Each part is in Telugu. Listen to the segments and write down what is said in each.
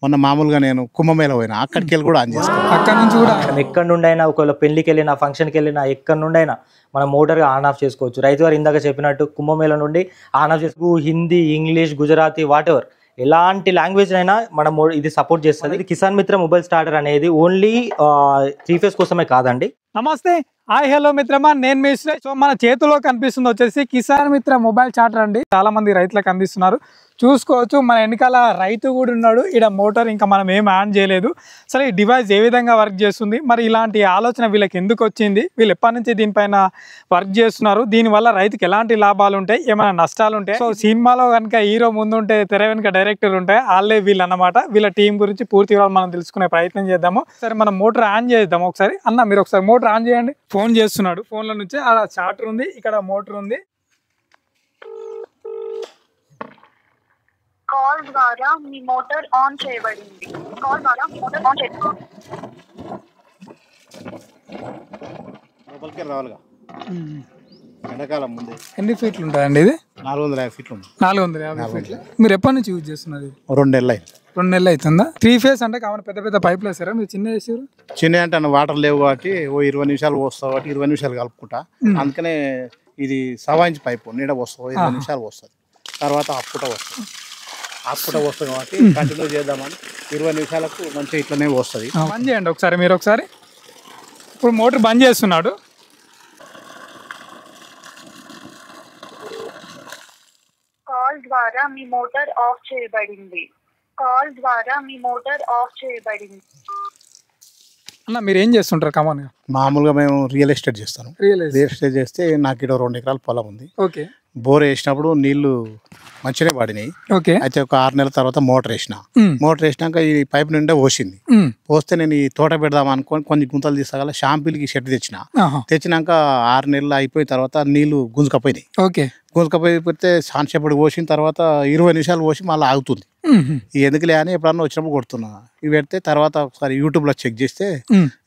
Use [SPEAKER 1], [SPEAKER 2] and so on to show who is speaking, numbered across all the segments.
[SPEAKER 1] మొన్న మామూలుగా నేను కుంభమేళ పోయినా అక్కడికి కూడా ఆన్ చేసుకున్నాను.
[SPEAKER 2] అక్కడ నుంచి కూడా
[SPEAKER 3] మనం ఎక్కడి నుండి అయినా ఒకవేళ పెళ్లికి వెళ్ళినా ఫంక్షన్కి వెళ్ళినా ఎక్కడి నుండి అయినా మనం మోటార్గా ఆన్ ఆఫ్ చేసుకోవచ్చు. రైతు గారు ఇందాక చెప్పినట్టు కుంభమేళ నుండి ఆన్ ఆఫ్ చేసుకో Hindi, English, Gujarati, what ever ఎలాంటి లాంగ్వేజ్ అయినా మనం ఇది సపోర్ట్ చేస్తుంది. ఇది కిసాన్ మిత్ర మొబైల్ స్టార్టర్ అనేది ఓన్లీ 3 ఫేజ్ కోసమే కాదండి.
[SPEAKER 2] నమస్తే, హాయ్, హలో మిత్రమా, నేను మీ శ్రేష్. సో మన చేతిలో కనిపిస్తుంది వచ్చేసి కిసాన్ మిత్ర మొబైల్ చార్టర్ అండి. చాలా మంది రైతులకు అందిస్తున్నారు, చూసుకోవచ్చు. మన వెనకాల రైతు కూడా ఉన్నాడు. ఇక్కడ మోటార్ ఇంకా మనం ఏం ఆన్ చేయలేదు. అసలు ఈ డివైస్ ఏ విధంగా వర్క్ చేస్తుంది, మరి ఇలాంటి ఆలోచన వీళ్ళకి ఎందుకు వచ్చింది, వీళ్ళు ఎప్పటి నుంచి దీనిపైన వర్క్ చేస్తున్నారు, దీనివల్ల రైతుకి ఎలాంటి లాభాలు ఉంటాయి, ఏమైనా నష్టాలు ఉంటాయి. సో సినిమాలో కనుక హీరో ముందుంటే తెర వెనుక డైరెక్టర్ ఉంటాయి, వాళ్ళే వీళ్ళు అన్నమాట. వీళ్ళ టీం గురించి పూర్తి వివరాలు మనం తెలుసుకునే ప్రయత్నం చేద్దాము. సరే, మనం మోటార్ ఆన్ చేద్దాం ఒకసారి. అన్న మీరు ఒకసారి మోటార్ ఆన్ చేయండి. ఫోన్ చేస్తున్నాడు, ఫోన్లో నుంచి అలా చార్టర్ ఉంది, ఇక్కడ మోటార్ ఉంది.
[SPEAKER 4] కాల్ ద్వారా మీ మోటార్ ఆన్ చేయబడింది. కాల్ ద్వారా మోటార్ ఆన్ చేసుకోండి.
[SPEAKER 1] లోపలికి రావాలిగా. ఎండాకాలం ముందే
[SPEAKER 2] ఎన్ని ఫీట్లు ఉంటుందండి ఇది?
[SPEAKER 1] 450 ఫీట్లు ఉంది.
[SPEAKER 2] 450 ఫీట్లు. మీరు ఎప్పటి నుంచి యూజ్ చేస్తున్నారు?
[SPEAKER 1] 2 నెలలు అయింది.
[SPEAKER 2] 2 నెలలు అవుతుందా? 3 ఫేజ్ అంటే కావాలి పెద్ద పెద్ద పైపులు వేసారా, మీరు చిన్న వేసారు?
[SPEAKER 1] చిన్న అంటే వాటర్ లేవు కాబట్టి 20 నిమిషాలు పోస్తావు కాబట్టి 20 నిమిషాలు కలుపుకుంటా. అందుకనే ఇది 1.5 ఇంచ్ పైపు నీడ పోస్తావు, 20 నిమిషాలు వస్తుంది. తర్వాత అప్పుట వస్తుంది కాబట్టి కంటిన్యూ చేద్దామని 20 నిమిషాలకు మంచిగా ఇట్లనే వస్తుంది.
[SPEAKER 2] బంద్ చేయండి ఒకసారి, మీరు ఒకసారి. ఇప్పుడు మోటార్ బంద్ చేస్తున్నాడు.
[SPEAKER 4] కాల్ ద్వారా మీ మోటార్ ఆఫ్ చేయబడింది. కాల్ ద్వారా మీ మోటార్ ఆఫ్ చేయబడింది.
[SPEAKER 2] అన్న మీరు ఏం చేస్తుంటారు కామన్గా?
[SPEAKER 1] మామూలుగా మేము రియల్ ఎస్టేట్ చేస్తాను.
[SPEAKER 2] రియల్
[SPEAKER 1] ఎస్టేట్ చేస్తే నాకు ఇక్కడ 2 ఎకరాల పొలం ఉంది.
[SPEAKER 2] ఓకే.
[SPEAKER 1] బోర్ వేసినప్పుడు నీళ్లు మంచిగానే పడినాయి.
[SPEAKER 2] ఓకే.
[SPEAKER 1] అయితే ఒక 6 నెలల తర్వాత మోటార్ వేసినాక ఈ పైప్ నిండా పోసింది. పోస్తే నేను ఈ తోట పెడదాం అనుకొని కొన్ని గుంతలు తీసుకోగల షాంపూలకి షెట్ తెచ్చినాక 6 నెలలు అయిపోయిన తర్వాత నీళ్లు గుంజుకపోయినాయి.
[SPEAKER 2] ఓకే.
[SPEAKER 1] గుంజుకపోతే సాన్సేపటికి పోసిన తర్వాత 20 నిమిషాలు పోసి మళ్ళీ ఆగుతుంది. ఎందుకులే అని ఎప్పుడన్నా వచ్చినప్పుడు కొడుతున్నా. ఇవి పెడితే తర్వాత ఒకసారి యూట్యూబ్ లో చెక్ చేస్తే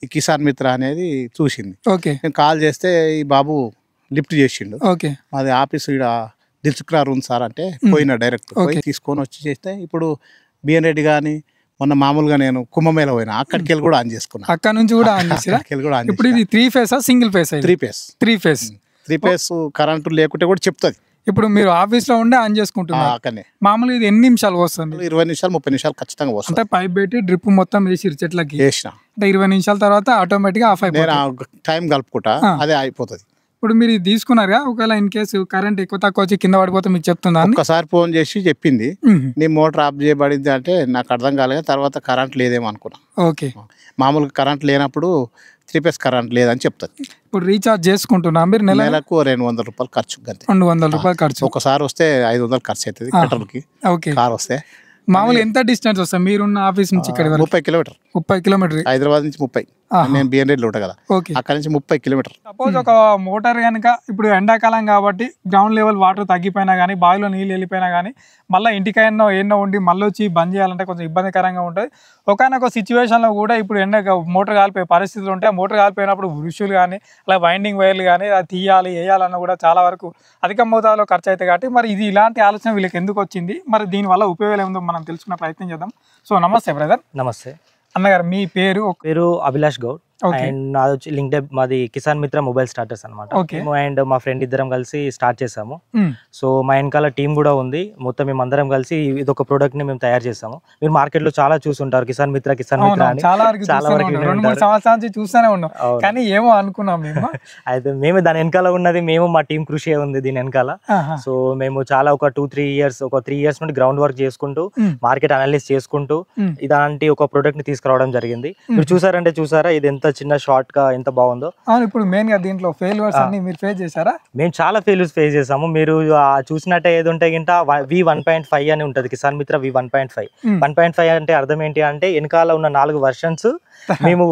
[SPEAKER 1] ఈ కిసాన్ మిత్ర అనేది చూసింది. నేను కాల్ చేస్తే ఈ బాబు లిఫ్ట్ చేసిండు. అది ఆఫీస్ ఇక్కడ దిల్సుఖ్నగర్ ఉంది సార్ అంటే పోయినా డైరెక్ట్ పోయి తీసుకొని వచ్చి చేస్తే ఇప్పుడు బిఎన్ రెడ్డి గాని మొన్న మామూలుగా నేను కుంభమేళ పోయినా అక్కడికి కూడా ఆన్ చేసుకున్నా.
[SPEAKER 2] అక్కడ నుంచి కూడా ఆన్ చేసిరా? ఇప్పుడు ఇది 3 phase single phase? 3 phase
[SPEAKER 1] current లేకుంటే కూడా చెప్తుంది.
[SPEAKER 2] ఇప్పుడు మీరు ఆఫీస్ లో ఉండే ఆన్ చేసుకుంటున్నారు. మామూలుగా ఇది ఎన్ని నిమిషాలు వస్తుంది?
[SPEAKER 1] 20 నిమిషాలు 30 నిమిషాలు ఖచ్చితంగా వస్తుంది.
[SPEAKER 2] అంటే పైప్ పెట్టి డ్రిప్ మొత్తం వేసి చెట్లకి
[SPEAKER 1] వేసిన
[SPEAKER 2] అంటే 20 నిమిషాల తర్వాత ఆటోమేటిక్ గా ఆఫ్ అయిపోతుంది.
[SPEAKER 1] టైం కలుపుకుంటా అదే అయిపోతుంది.
[SPEAKER 2] ఇప్పుడు మీరు ఇది తీసుకున్నారుగా, ఒకవేళ ఇన్ కేసు కరెంట్ ఎక్కువ తక్కువ వచ్చి కింద పడిపోతే మీకు చెప్తుందా?
[SPEAKER 1] ఒకసారి ఫోన్ చేసి చెప్పింది నీ మోటార్ ఆఫ్ చేయబడింది అంటే నాకు అర్థం కాలేదు. తర్వాత కరెంట్ లేదేమో అనుకున్నా.
[SPEAKER 2] ఓకే.
[SPEAKER 1] మామూలుగా కరెంట్ లేనప్పుడు 3 ఫేజ్ కరెంట్ లేదని చెప్తుంది.
[SPEAKER 2] ఇప్పుడు రీఛార్జ్ చేసుకుంటున్నా మీరు? నెలకు
[SPEAKER 1] 200 రూపాయలు ఖర్చు.
[SPEAKER 2] 200 రూపాయలు ఖర్చు.
[SPEAKER 1] ఒకసారి వస్తే 500 ఖర్చు అవుతుంది పెట్రోల్కి.
[SPEAKER 2] ఓకే.
[SPEAKER 1] కార్ వస్తే
[SPEAKER 2] మామూలు ఎంత డిస్టెన్స్ వస్తుంది మీరున్న ఆఫీస్ నుంచి ఇక్కడ?
[SPEAKER 1] 30 కిలోమీటర్.
[SPEAKER 2] 30 కిలోమీటర్.
[SPEAKER 1] హైదరాబాద్ నుంచి 30. నేను బిఎన్ రెడ్డిలో ఉంటా కదా, అక్కడ నుంచి 30 కిలోమీటర్.
[SPEAKER 2] సపోజ్ ఒక మోటార్ కనుక ఇప్పుడు ఎండాకాలం కాబట్టి గ్రౌండ్ లెవెల్ వాటర్ తగ్గిపోయినా కానీ బావిలో నీళ్ళు వెళ్ళిపోయినా కానీ మళ్ళీ ఇంటికైనా ఎన్నో ఉండి మళ్ళీ వచ్చి బంద్ చేయాలంటే కొంచెం ఇబ్బందికరంగా ఉంటుంది. ఒకనొక సిచ్యువేషన్లో కూడా ఇప్పుడు మోటార్ కాలిపోయే పరిస్థితులు ఉంటాయి. మోటార్ కాలిపోయినప్పుడు వృషులు కానీ అలా వైండింగ్ వైర్లు కానీ అది తీయాలి వేయాలన్నా కూడా చాలా వరకు అధిక మోతాదులో ఖర్చు అవుతాయి. కాబట్టి మరి ఇది ఇలాంటి ఆలోచన వీళ్ళకి ఎందుకు వచ్చింది, మరి దీనివల్ల ఉపయోగాలు ఏముందో మనం తెలుసుకునే ప్రయత్నం చేద్దాం. సో నమస్తే బ్రదర్.
[SPEAKER 3] నమస్తే
[SPEAKER 2] అన్నగారు. మీ పేరు?
[SPEAKER 3] అభిలాష్ గౌడ్. అండ్ నాది వచ్చి లింక్డ్ మాది కిసాన్ మిత్ర మొబైల్ స్టార్టర్స్ అనమాట. అండ్ మా ఫ్రెండ్ ఇద్దరం కలిసి స్టార్ట్ చేసాము. సో మా వెనకాల టీం కూడా ఉంది. మొత్తం మేము అందరం కలిసి ఇది ఒక ప్రోడక్ట్ ని మేము తయారు చేసాము. మీరు మార్కెట్ లో చాలా చూసుంటారు కిసాన్ మిత్ర అని.
[SPEAKER 2] చాలా వరకు 2-3 సంవత్సరాల నుంచి చూస్తూనే ఉన్నాం, కానీ ఏమో అనుకున్నాం మేము.
[SPEAKER 3] అయితే మేము దాని వెనకాల ఉన్నది మా టీం కృషి ఉంది దీని వెనకాల. సో మేము చాలా ఒక 3 ఇయర్స్ నుండి గ్రౌండ్ వర్క్ చేసుకుంటూ మార్కెట్ అనలైజ్ చేసుకుంటూ ఇలాంటి ఒక ప్రోడక్ట్ ని తీసుకురావడం జరిగింది. మీరు చూసారా ఇది ఎంత చిన్న షార్ట్ గా ఎంత బాగుందో.
[SPEAKER 2] ఇప్పుడు మెయిన్ గా దీంట్లో ఫెయిల్యూర్స్ అన్ని మీరు ఫేస్ చేశారా?
[SPEAKER 3] మేము చాలా ఫెయిల్యూర్స్ ఫేస్ చేసాము. మీరు చూసినట్టే ఏది ఉంటే గింట V1.5 అని ఉంటది కిసాన్ మిత్ర V1.5. 1.5 అంటే అర్థం ఏంటి అంటే వెనకాల ఉన్న 4 వర్షన్స్ మేము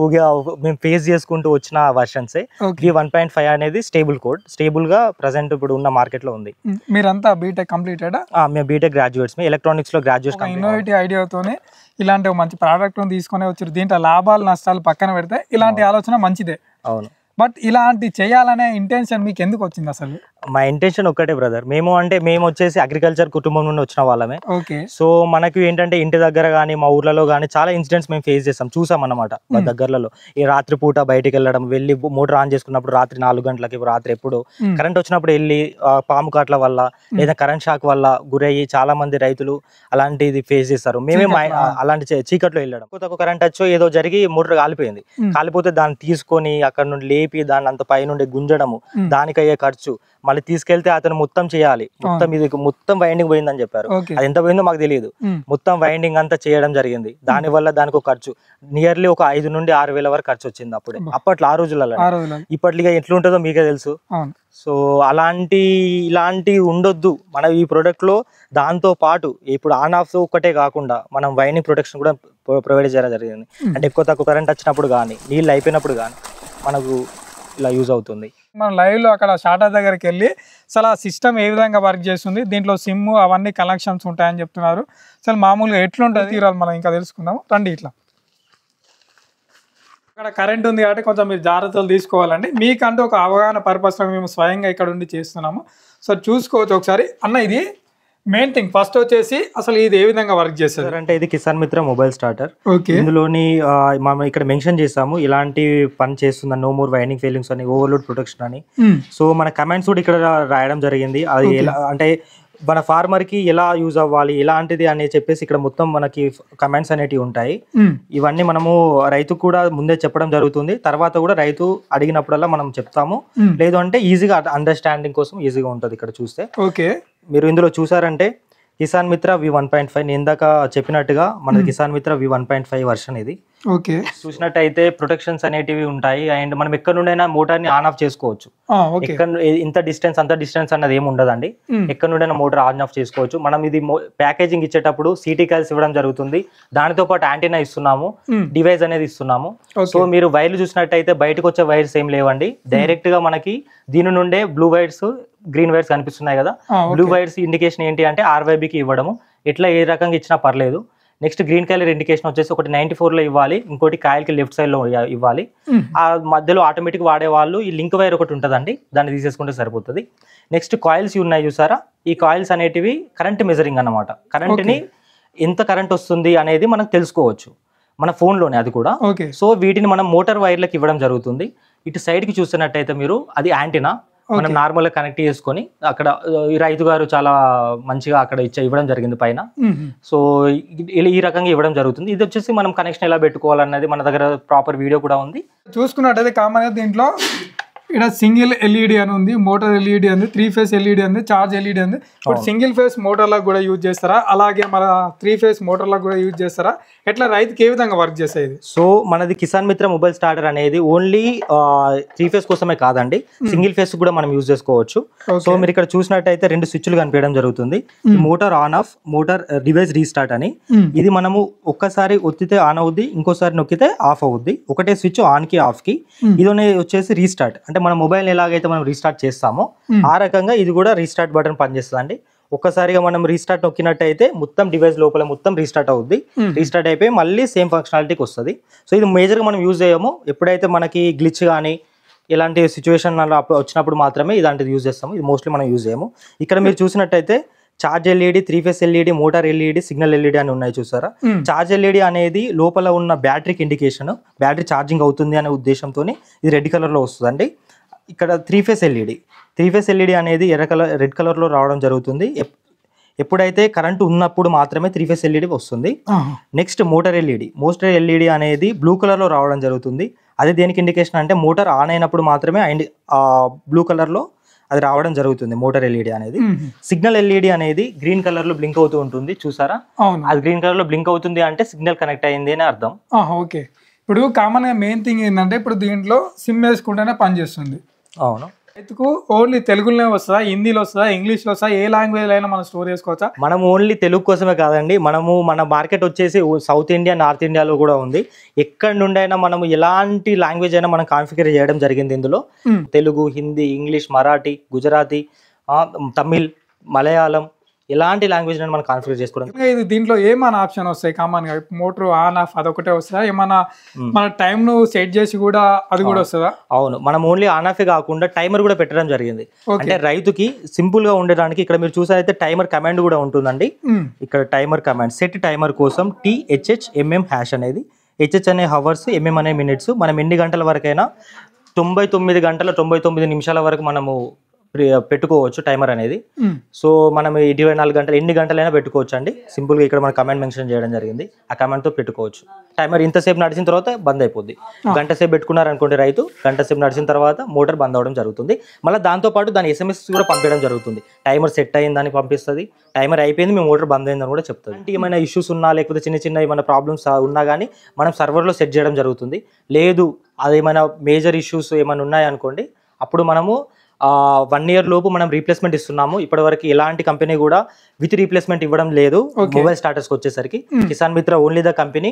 [SPEAKER 3] ఫేస్ చేసుకుంటూ వచ్చిన వర్షన్సే. V1.5 అనేది స్టేబుల్ గా ప్రెసెంట్ ఇప్పుడు ఉన్న మార్కెట్ లో ఉంది.
[SPEAKER 2] మీరంతా బీటెక్ కంప్లీటెడ్?
[SPEAKER 3] మేము బీటెక్ గ్రాడ్యుయేట్స్, ఎలక్ట్రానిక్స్ లో గ్రాడ్యుయేట్.
[SPEAKER 2] ఇన్నోవేటివ్ ఐడియాతోనే ఇలాంటి మంచి ప్రోడక్ట్ తీసుకునే వచ్చారు. దీంట్లో లాభాలు నష్టాలు పక్కన పెడితే ఇలాంటి ఆలోచన మంచిదే.
[SPEAKER 3] అవును.
[SPEAKER 2] బట్ ఇలాంటి చేయాలనే ఇంటెన్షన్ మీకు ఎందుకు వచ్చింది అసలు?
[SPEAKER 3] మా ఇంటెన్షన్ ఒక్కటే బ్రదర్, మేము వచ్చేసి అగ్రికల్చర్ కుటుంబం నుండి వచ్చిన వాళ్ళమే.
[SPEAKER 2] ఓకే.
[SPEAKER 3] సో మనకి ఏంటంటే ఇంటి దగ్గర కానీ మా ఊర్లలో కానీ చాలా ఇన్సిడెంట్స్ మేము ఫేస్ చేస్తాం, చూసాం అన్నమాట. మా దగ్గరలో ఈ రాత్రి పూట బయటికి వెళ్ళడం, వెళ్ళి మోటార్ ఆన్ చేసుకున్నప్పుడు రాత్రి 4 గంటలకి, రాత్రి ఎప్పుడు కరెంట్ వచ్చినప్పుడు వెళ్ళి పాము కాట్ల వల్ల లేదా కరెంట్ షాక్ వల్ల గురయ్యి చాలా మంది రైతులు అలాంటిది ఫేస్ చేస్తారు. మేమే అలాంటి చీకట్లో వెళ్ళడం, కరెంట్ వచ్చో ఏదో జరిగి మోటార్ కాలిపోయింది. కాలిపోతే దాన్ని తీసుకొని అక్కడ నుండి లేపి దాన్ని అంత పై నుండి గుంజడము, దానికి అయ్యే ఖర్చు, మళ్ళీ తీసుకెళ్తే అతను మొత్తం చేయాలి. మొత్తం వైండింగ్ పోయిందని చెప్పారు. అది ఎంత పోయిందో మాకు తెలియదు. మొత్తం వైండింగ్ అంతా చేయడం జరిగింది. దాని వల్ల దానికి ఖర్చు నియర్లీ ఒక 5 నుండి 6 వేల వరకు ఖర్చు వచ్చింది అప్పుడే, అప్పట్లో ఆ రోజులలో. ఇప్పటిగా ఎట్లుంటుందో మీకే తెలుసు. సో ఇలాంటి ఉండొద్దు మన ఈ ప్రొడక్ట్ లో. దాంతో పాటు ఇప్పుడు ఆన్ ఆఫ్ ఒక్కటే కాకుండా మనం వైండింగ్ ప్రొటెక్షన్ కూడా ప్రొవైడ్ చేయడం జరిగింది. అంటే ఎక్కువ తక్కువ కరెంట్ వచ్చినప్పుడు కానీ నీళ్ళు అయిపోయినప్పుడు కానీ మనకు ఇలా యూజ్ అవుతుంది.
[SPEAKER 2] మనం లైవ్ లో అక్కడ షార్టర్ దగ్గరికి వెళ్ళి అసలు ఆ సిస్టమ్ ఏ విధంగా వర్క్ చేస్తుంది, దీంట్లో సిమ్ అవన్నీ కనెక్షన్స్ ఉంటాయని చెప్తున్నారు. అసలు మామూలుగా ఎట్లుంటుంది తీరాలి మనం ఇంకా తెలుసుకుందాం రండి. ఇట్లా ఇక్కడ కరెంట్ ఉంది కాబట్టి కొంచెం మీరు జాగ్రత్తలు తీసుకోవాలండి. మీకంటూ ఒక అవగాహన పర్పస్ మేము స్వయంగా ఇక్కడ ఉండి చేస్తున్నాము. సో చూసుకోవచ్చు ఒకసారి. అన్న ఇది మెయిన్ థింగ్ ఫస్ట్ వచ్చేసి అసలు ఇది ఏ విధంగా వర్క్ చేస్తారు
[SPEAKER 3] అంటే ఇది కిసాన్ మిత్ర మొబైల్ స్టార్టర్. ఇందులోని మనం ఇక్కడ మెన్షన్ చేసాము ఇలాంటి పని చేస్తుందని, నో మోర్ వైండింగ్ ఫెయిలింగ్స్ అని, ఓవర్లోడ్ ప్రొటెక్షన్ అని. సో మన కమెంట్స్ కూడా ఇక్కడ రాయడం జరిగింది. అది ఎలా అంటే మన ఫార్మర్ కి ఎలా యూజ్ అవ్వాలి ఎలాంటిది అని చెప్పేసి ఇక్కడ మొత్తం మనకి కమెంట్స్ అనేటివి ఉంటాయి. ఇవన్నీ మనము రైతు కూడా ముందే చెప్పడం జరుగుతుంది. తర్వాత కూడా రైతు అడిగినప్పుడల్లా మనం చెప్తాము. లేదు అంటే ఈజీగా అండర్స్టాండింగ్ కోసం ఈజీగా ఉంటుంది ఇక్కడ చూస్తే.
[SPEAKER 2] ఓకే.
[SPEAKER 3] మీరు ఇందులో చూసారంటే కిసాన్ మిత్ర V1.5 నేను ఇందాక చెప్పినట్టుగా మన కిసాన్ మిత్ర V1.5 వర్షన్ ఇది.
[SPEAKER 2] ఓకే.
[SPEAKER 3] చూసినట్టయితే ప్రొటెక్షన్స్ అనేటివి ఉంటాయి. అండ్ మనం ఎక్కడ నుండైనా మోటార్ ని ఆన్ ఆఫ్ చేసుకోవచ్చు. ఇంత డిస్టెన్స్ అంత డిస్టెన్స్ అన్నది ఏమి ఉండదండి. ఎక్కడ నుండైనా మోటార్ ఆన్ ఆఫ్ చేసుకోవచ్చు. మనం ఇది ప్యాకేజింగ్ ఇచ్చేటప్పుడు సిటీ కాల్స్ ఇవ్వడం జరుగుతుంది. దానితో పాటు యాంటీనా ఇస్తున్నాము, డివైస్ అనేది ఇస్తున్నాము. సో మీరు వైర్లు చూసినట్టయితే బయటకు వచ్చే వైర్స్ ఏం లేవండి. డైరెక్ట్ గా మనకి దీని నుండే బ్లూ వైర్స్ గ్రీన్ వైర్స్ కనిపిస్తున్నాయి కదా. బ్లూ వైర్స్ ఇండికేషన్ ఏంటి అంటే RYBకి ఇవ్వడము. ఎట్లా ఏ రకంగా ఇచ్చినా పర్లేదు. నెక్స్ట్ గ్రీన్ కలర్ ఇండికేషన్ వచ్చేసి ఒకటి 94 లో ఇవ్వాలి, ఇంకోటి కాయలకి లెఫ్ట్ సైడ్ లో ఇవ్వాలి. ఆ మధ్యలో ఆటోమేటిక్ వాడే వాళ్ళు ఈ లింక్ వైర్ ఒకటి ఉంటుందండి, దాన్ని తీసేసుకుంటే సరిపోతుంది. నెక్స్ట్ కాయిల్స్ ఉన్నాయి చూసారా, ఈ కాయిల్స్ అనేటివి కరెంట్ మెజరింగ్ అన్నమాట. కరెంట్ని ఎంత కరెంట్ వస్తుంది అనేది మనకు తెలుసుకోవచ్చు మన ఫోన్లోనే అది కూడా. సో వీటిని మనం మోటార్ వైర్లకు ఇవ్వడం జరుగుతుంది. ఇటు సైడ్కి చూస్తున్నట్టయితే మీరు అది యాంటీనా మనం నార్మల్గా కనెక్ట్ చేసుకొని అక్కడ ఈ రైతు గారు చాలా మంచిగా అక్కడ ఇవ్వడం జరిగింది పైన. సో ఈ రకంగా ఇవ్వడం జరుగుతుంది. ఇది వచ్చేసి మనం కనెక్షన్ ఎలా పెట్టుకోవాలన్నది మన దగ్గర ప్రాపర్ వీడియో కూడా ఉంది.
[SPEAKER 2] చూసుకున్నట్టయితే కామన్గా దీంట్లో ఇక్కడ సింగిల్ ఎల్ఈడి అని ఉంది, మోటార్ ఎల్ఈడి ఉంది, 3 ఫేస్ ఎల్ఈడి ఉంది, చార్జ్ ఎల్ఈడి ఉంది. ఇప్పుడు సింగిల్ ఫేస్ మోటార్లకు కూడా యూజ్ చేస్తారా, అలాగే మన 3 ఫేస్ మోటార్లకు కూడా యూజ్ చేస్తారా, ఎట్లా రైతుకి ఏ విధంగా వర్క్ చేస్తాయి?
[SPEAKER 3] సో మనది కిసాన్ మిత్ర మొబైల్ స్టార్టర్ అనేది ఓన్లీ 3 ఫేస్ కోసమే కాదండి, సింగిల్ ఫేస్ కూడా మనం యూజ్ చేసుకోవచ్చు. సో మీరు ఇక్కడ చూసినట్టయితే 2 స్విచ్లు కనిపించడం జరుగుతుంది. Motor on off, motor device restart అని. ఇది మనము ఒక్కసారి ఒత్తితే ఆన్ అవుద్ది, ఇంకోసారి నొక్కితే ఆఫ్ అవుద్ది. ఒకటే స్విచ్ ఆన్ కి ఆఫ్ కి. ఇదోనే వచ్చేసి రీస్టార్ట్, అంటే మన మొబైల్ ఎలాగైతే మనం రీస్టార్ట్ చేస్తామో ఆ రకంగా ఇది కూడా రీస్టార్ట్ బటన్ పనిచేస్తుంది అండి. ఒక్కసారిగా మనం రీస్టార్ట్ నొక్కినట్టయితే మొత్తం డివైస్ లోపల మొత్తం రీస్టార్ట్ అవుద్ది. రీస్టార్ట్ అయిపోయి మళ్ళీ సేమ్ ఫంక్షనాలిటీకి వస్తుంది. సో ఇది మేజర్గా మనం యూజ్ చేయము. ఎప్పుడైతే మనకి గ్లిచ్ కానీ ఇలాంటి సిచ్యువేషన్ వచ్చినప్పుడు మాత్రమే ఇలాంటిది యూజ్ చేస్తాము. ఇది మోస్ట్లీ మనం యూజ్ చేయము. ఇక్కడ మీరు చూసినట్టయితే charge LED, 3 face LED, motor LED, signal LED అని ఉన్నాయి చూసారా. చార్జ్ ఎల్ఈడి అనేది లోపల ఉన్న బ్యాటరీకి ఇండికేషన్, బ్యాటరీ ఛార్జింగ్ అవుతుంది అనే ఉద్దేశంతో ఇది రెడ్ కలర్లో వస్తుందండి. ఇక్కడ 3 ఫేస్ ఎల్ఈడి అనేది రెడ్ కలర్లో రావడం జరుగుతుంది. ఎప్పుడైతే కరెంటు ఉన్నప్పుడు మాత్రమే 3 ఫేస్ ఎల్ఈడి వస్తుంది. నెక్స్ట్ మోటార్ ఎల్ఈడి అనేది బ్లూ కలర్లో రావడం జరుగుతుంది. అది దేనికి ఇండికేషన్ అంటే మోటార్ ఆన్ అయినప్పుడు మాత్రమే బ్లూ కలర్లో అది రావడం జరుగుతుంది మోటార్ ఎల్ఈడి అనేది. సిగ్నల్ ఎల్ఈడి అనేది గ్రీన్ కలర్ లో బ్లింక్ అవుతూ ఉంటుంది చూసారా. అది గ్రీన్ కలర్ లో బ్లింక్ అవుతుంది అంటే సిగ్నల్ కనెక్ట్ అయింది అని అర్థం.
[SPEAKER 2] ఓకే. ఇప్పుడు కామన్ గా మెయిన్ థింగ్ ఏంటంటే ఇప్పుడు దీంట్లో సిమ్ వేసుకుంటేనే పనిచేస్తుంది.
[SPEAKER 3] అవును.
[SPEAKER 2] రైతుకు ఓన్లీ తెలుగులోనే వస్తుందా, హిందీలో వస్తుందా, ఇంగ్లీష్లో వస్తుందా, ఏ లాంగ్వేజ్ అయినా మనం స్టోర్ చేసుకోవచ్చా?
[SPEAKER 3] మనం ఓన్లీ తెలుగు కోసమే కాదండి, మన మార్కెట్ వచ్చేసి సౌత్ ఇండియా, నార్త్ ఇండియాలో కూడా ఉంది. ఎక్కడి నుండి అయినా మనం ఎలాంటి లాంగ్వేజ్ అయినా మనం కాన్ఫిగర్ చేయడం జరిగింది ఇందులో. తెలుగు, హిందీ, ఇంగ్లీష్, మరాఠీ, గుజరాతీ, తమిళ్, మలయాళం ఎలాంటి లాంగ్వేజ్ మనం కాన్ఫిగర్ చేసుకోవడం.
[SPEAKER 2] ఇది దీంట్లో ఏమైనా ఆప్షన్ వస్తాయి కామన్ గా? మోటార్ ఆన్ ఆఫ్ అదొకటే వస్తుందా? ఏమన్నా మన టైం ను సెట్ చేసి కూడా అది కూడా వస్తుందా?
[SPEAKER 3] అవును, మనం ఓన్లీ ఆన్ ఆఫ్ కాకుండా టైమర్ కూడా పెట్టడం జరిగింది. అంటే రైతుకి సింపుల్ గా ఉండడానికి ఇక్కడ మీరు చూసారైతే టైమర్ కమాండ్ కూడా ఉంటుందండి. ఇక్కడ టైమర్ కమాండ్ సెట్ టైమర్ కోసం THHMM హ్యాష్ అనేది, హెచ్హెచ్ అనే హవర్స్, MM అనే మినిట్స్. మనం ఎన్ని గంటల వరకైనా 99 గంటల 99 నిమిషాల వరకు మనము పెట్టుకోవచ్చు టైమర్ అనేది. సో మనం 24 గంటలు ఎన్ని గంటలైనా పెట్టుకోవచ్చు అండి. సింపుల్గా ఇక్కడ మన కమాండ్ మెన్షన్ చేయడం జరిగింది. ఆ కమాండ్తో పెట్టుకోవచ్చు. టైమర్ ఇంతసేపు నడిచిన తర్వాత బంద్ అయిపోద్ది. గంట సేపు పెట్టుకున్నారనుకోండి రైతు, గంట సేపు నడిచిన తర్వాత మోటార్ బంద్ అవ్వడం జరుగుతుంది. మళ్ళీ దాంతోపాటు దాని SMS కూడా పంపించడం జరుగుతుంది. టైమర్ సెట్ అయిందని పంపిస్తుంది, టైమర్ అయిపోయింది మీ మోటార్ బంద్ అయిందని కూడా చెప్తుంది. ఏమైనా ఇష్యూస్ ఉన్నా లేకపోతే చిన్న చిన్న ఏమైనా ప్రాబ్లమ్స్ ఉన్నా కానీ మనం సర్వర్లో సెట్ చేయడం జరుగుతుంది. లేదు అదేమైనా మేజర్ ఇష్యూస్ ఏమైనా ఉన్నాయనుకోండి, అప్పుడు మనము 1 year లోపు మనం రీప్లేస్మెంట్ ఇస్తున్నాము. ఇప్పటివరకు ఎలాంటి కంపెనీ కూడా విత్ రీప్లేస్మెంట్ ఇవ్వడం లేదు. మొబైల్ స్టాటస్కి వచ్చేసరికి కిసాన్ మిత్ర ఓన్లీ ద కంపెనీ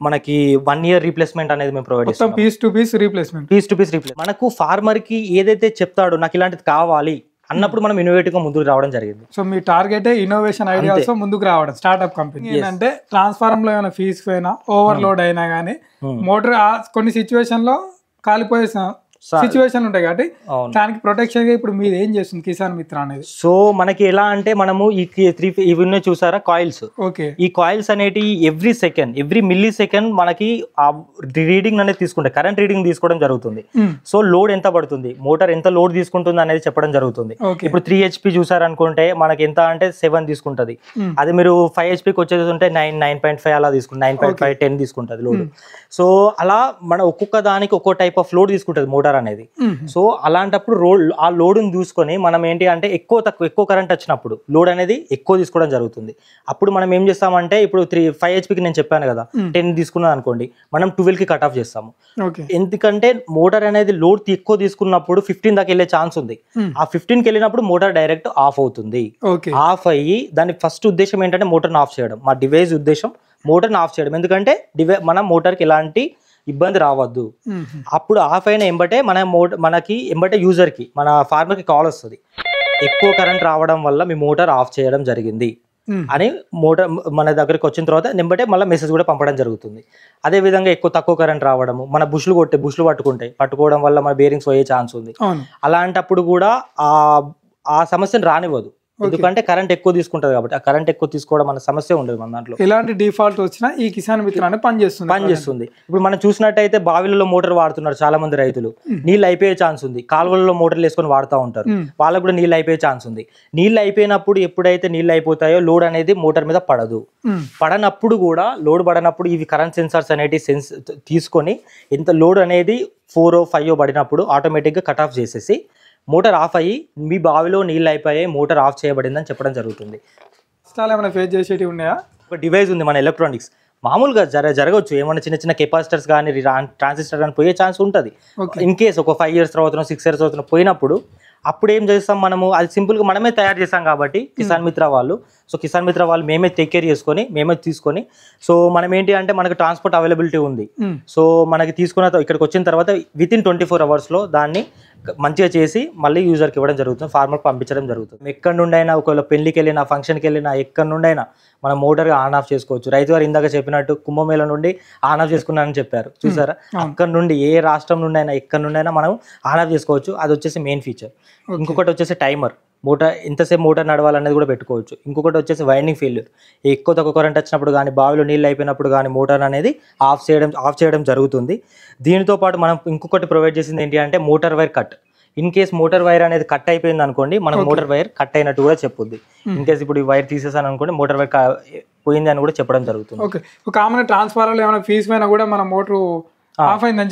[SPEAKER 3] మనకి 1 year రీప్లేస్మెంట్ అనేది మేము ప్రొవైడ్ చేస్తాం.
[SPEAKER 2] Piece to piece replacement.
[SPEAKER 3] మనకు ఫార్మర్ కి ఏదైతే చెప్తాడో నాకు ఇలాంటిది కావాలి అన్నప్పుడు మనం ఇన్నోవేటివ్ గా ముందుకు రావడం జరిగింది.
[SPEAKER 2] సో మీ టార్గెట్ ఇన్నోవేషన్ ఐడియాస్ ముందుకు రావడం. స్టార్ట్అప్ కంపెనీ ఏంటంటే ట్రాన్స్ఫార్మర్ లో ఏమైనా ఫీజ్ పోయినా, ఓవర్లోడ్ అయినా కానీ మోటార్ కొన్ని సిచ్యువేషన్ లో కాలిపోయే సిచ్యువేషన్ ఉంటాయి కాబట్టి దానికి ప్రొటెక్షన్ గా ఇప్పుడు మీరు ఏం చేస్తుంది కిసాన్ మిత్ర అనేది?
[SPEAKER 3] సో మనకి ఎలా అంటే మనము ఈ 3 ఇవి చూసారా కాయిల్స్.
[SPEAKER 2] ఓకే, ఈ
[SPEAKER 3] కాయిల్స్ అనేటి ఎవ్రీ మిల్లీ సెకండ్ మనకి ఆ రీడింగ్ అనేది తీసుకుంటాయి, కరెంట్ రీడింగ్ తీసుకోవడం జరుగుతుంది. సో లోడ్ ఎంత పడుతుంది, మోటార్ ఎంత లోడ్ తీసుకుంటుంది అనేది చెప్పడం జరుగుతుంది. ఇప్పుడు 3 HP చూసారనుకుంటే మనకి ఎంత అంటే 7 తీసుకుంటది. అది మీరు 5 HPకి వచ్చేది ఉంటే 9.5 అలా తీసుకుంటుంది, 9.5 10 తీసుకుంటది లోడ్. సో అలా మన ఒక్కొక్క దానికి ఒక్కో టైప్ ఆఫ్ లోడ్ తీసుకుంటది మోటార్ అనేది. సో అలాంటప్పుడు ఆ లోడ్ని చూసుకొని మనం ఏంటి అంటే ఎక్కువ కరెంట్ వచ్చినప్పుడు లోడ్ అనేది ఎక్కువ తీసుకోవడం జరుగుతుంది. అప్పుడు మనం ఏం చేస్తామంటే ఇప్పుడు 5 HPకి నేను చెప్పాను కదా 10 తీసుకున్నాను అనుకోండి, మనం 12కి కట్ ఆఫ్ చేస్తాము. ఎందుకంటే మోటార్ అనేది లోడ్ ఎక్కువ తీసుకున్నప్పుడు 15 దాకా వెళ్ళే ఛాన్స్ ఉంది. ఆ 15కి వెళ్ళినప్పుడు మోటార్ డైరెక్ట్ ఆఫ్ అవుతుంది. ఆఫ్ అయ్యి దాని ఫస్ట్ ఉద్దేశం ఏంటంటే మోటార్ని ఆఫ్ చేయడం. మా డివైస్ ఉద్దేశం మోటార్ని ఆఫ్ చేయడం. ఎందుకంటే మన మోటార్కి ఎలాంటి ఇబ్బంది రావద్దు. అప్పుడు ఆఫ్ అయిన ఎంబటే మనకి ఎంబటే యూజర్కి మన ఫార్మర్కి కాల్ వస్తుంది, ఎక్కువ కరెంట్ రావడం వల్ల మీ మోటార్ ఆఫ్ చేయడం జరిగింది అని. మోటార్ మన దగ్గరికి వచ్చిన తర్వాత ఎంబటే మళ్ళీ మెసేజ్ కూడా పంపడం జరుగుతుంది. అదే విధంగా తక్కువ కరెంట్ రావడము, మన బుష్లు పట్టుకోవడం వల్ల మన బేరింగ్స్ పోయే ఛాన్స్ ఉంది. అలాంటప్పుడు కూడా ఆ సమస్యను రానివ్వదు. ఎందుకంటే కరెంట్ ఎక్కువ తీసుకుంటది కాబట్టి. ఆ కరెంట్ ఎక్కువ తీసుకోవడం మన సమస్య ఉండదు మన దాంట్లో.
[SPEAKER 2] ఎలాంటి డిఫాల్ట్ వచ్చినా ఈ కిసాన్ మిత్ర అనేది పనిచేస్తుంది.
[SPEAKER 3] ఇప్పుడు మనం చూసినట్టయితే బావిలలో మోటార్ వాడుతున్నారు చాలా మంది రైతులు, నీళ్ళు అయిపోయే ఛాన్స్ ఉంది. కాలువలలో మోటార్లు వేసుకొని వాడుతూ ఉంటారు, వాళ్ళకు కూడా నీళ్ళు అయిపోయే ఛాన్స్ ఉంది. నీళ్ళు అయిపోయినప్పుడు ఎప్పుడైతే నీళ్ళు అయిపోతాయో లోడ్ అనేది మోటార్ మీద పడనప్పుడు కూడా లోడ్ పడనప్పుడు ఇవి కరెంట్ సెన్సార్స్ అనేవి తీసుకొని ఎంత లోడ్ అనేది 4 or 5 పడినప్పుడు ఆటోమేటిక్గా కట్ ఆఫ్ చేసేసి మోటార్ ఆఫ్ అయ్యి మీ బావిలో నీళ్ళు అయిపోయాయి, మోటార్ ఆఫ్ చేయబడిందని చెప్పడం జరుగుతుంది.
[SPEAKER 2] ఏమైనా ఫేస్ చేసేవి ఉన్నాయా?
[SPEAKER 3] ఒక డివైస్ ఉంది మన ఎలక్ట్రానిక్స్, మామూలుగా జరగవచ్చు. ఏమైనా చిన్న కెపాసిటర్స్ కానీ ట్రాన్సిస్టర్ కానీ పోయే ఛాన్స్ ఉంటుంది. ఇన్ కేస్ ఒక 5 years తర్వాత 6 years తర్వాత పోయినప్పుడు అప్పుడు ఏం చేస్తాం మనము, అది సింపుల్గా మనమే తయారు చేస్తాం కాబట్టి కిసాన్ మిత్ర వాళ్ళు. సో కిసాన్ మిత్ర వాళ్ళు మేమే టేక్ కేర్ చేసుకొని మేమే తీసుకొని, సో మనం ఏంటి అంటే మనకు ట్రాన్స్పోర్ట్ అవైలబిలిటీ ఉంది. సో మనకి తీసుకున్న ఇక్కడికి వచ్చిన తర్వాత వితిన్ 24 hours దాన్ని మంచిగా చేసి మళ్ళీ యూజర్కి ఇవ్వడం జరుగుతుంది, ఫార్మర్కి పంపించడం జరుగుతుంది. ఎక్కడి నుండి అయినా ఒకవేళ పెళ్లికి వెళ్ళినా ఫంక్షన్కి వెళ్ళినా ఎక్కడి నుండి అయినా మనం మోటార్గా ఆన్ ఆఫ్ చేసుకోవచ్చు. రైతు గారు ఇందాక చెప్పినట్టు కుంభమేళ నుండి ఆన్ ఆఫ్ చేసుకున్నానని చెప్పారు చూసారా, అక్కడ నుండి ఏ రాష్ట్రం నుండి అయినా ఎక్కడి నుండి అయినా మనం ఆన్ ఆఫ్ చేసుకోవచ్చు. అది వచ్చేసి మెయిన్ ఫీచర్. ఇంకొకటి వచ్చేసి టైమర్, మోటార్ ఎంతసేపు మోటార్ నడవాలనేది కూడా పెట్టుకోవచ్చు. ఇంకొకటి వచ్చేసి వైండింగ్ ఫెయిల్యూర్, తక్కువ కరెంట్ వచ్చినప్పుడు కానీ బావిలో నీళ్ళు అయిపోయినప్పుడు కానీ మోటార్ అనేది ఆఫ్ చేయడం జరుగుతుంది. దీనితో పాటు మనం ఇంకొకటి ప్రొవైడ్ చేసింది ఏంటి అంటే motor wire cut. In case motor wire అనేది కట్ అయిపోయింది అనుకోండి, మనకు మోటార్ వైర్ కట్ అయినట్టు కూడా చెప్పుద్ది. ఇన్ కేస్ ఇప్పుడు ఈ వైర్ తీసేసాను అనుకోండి, మోటార్ వైర్ పోయింది అని కూడా చెప్పడం జరుగుతుంది.
[SPEAKER 2] ఓకే, కామన్ ట్రాన్స్ఫార్మర్ ఏమైనా ఫీజ్ పైన కూడా మన మోటార్ ఆఫ్ అయిందని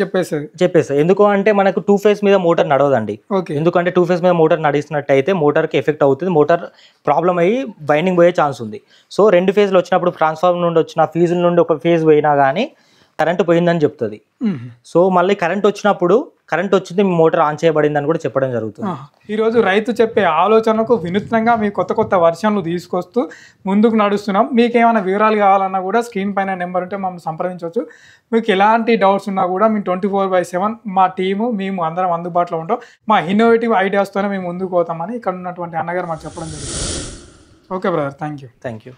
[SPEAKER 2] చెప్పేసి ఎందుకు అంటే మనకు 2 phase మీద మోటార్ నడవదండి. ఎందుకంటే 2 phase మీద మోటార్ నడిచినట్టయితే మోటార్కి ఎఫెక్ట్ అవుతుంది, మోటార్ ప్రాబ్లం అయ్యి బైండింగ్ పోయే ఛాన్స్ ఉంది. సో 2 phaseలు వచ్చినప్పుడు ట్రాన్స్ఫార్మర్ నుండి వచ్చిన ఫీజుల నుండి ఒక ఫేజ్ పోయినా కానీ కరెంట్ పోయిందని చెప్తుంది. సో మళ్ళీ కరెంట్ వచ్చింది మీ మోటార్ ఆన్ చేయబడింది అని కూడా చెప్పడం జరుగుతుంది. ఈరోజు రైతు చెప్పే ఆలోచనకు వినూత్నంగా మీ కొత్త వర్షన్లు తీసుకొస్తూ ముందుకు నడుస్తున్నాం. మీకు ఏమైనా వివరాలు కావాలన్నా కూడా స్క్రీన్ పైన నెంబర్ ఉంటే మమ్మల్ని సంప్రదించవచ్చు. మీకు ఎలాంటి డౌట్స్ ఉన్నా కూడా మేము 24/7 మా టీము మేము అందరం అందుబాటులో ఉంటాం. మా ఇన్నోవేటివ్ ఐడియాస్తోనే మేము ముందుకు పోతామని ఇక్కడ ఉన్నటువంటి అన్నగారు మాకు చెప్పడం జరుగుతుంది. Okay brother, thank you.
[SPEAKER 3] Thank you.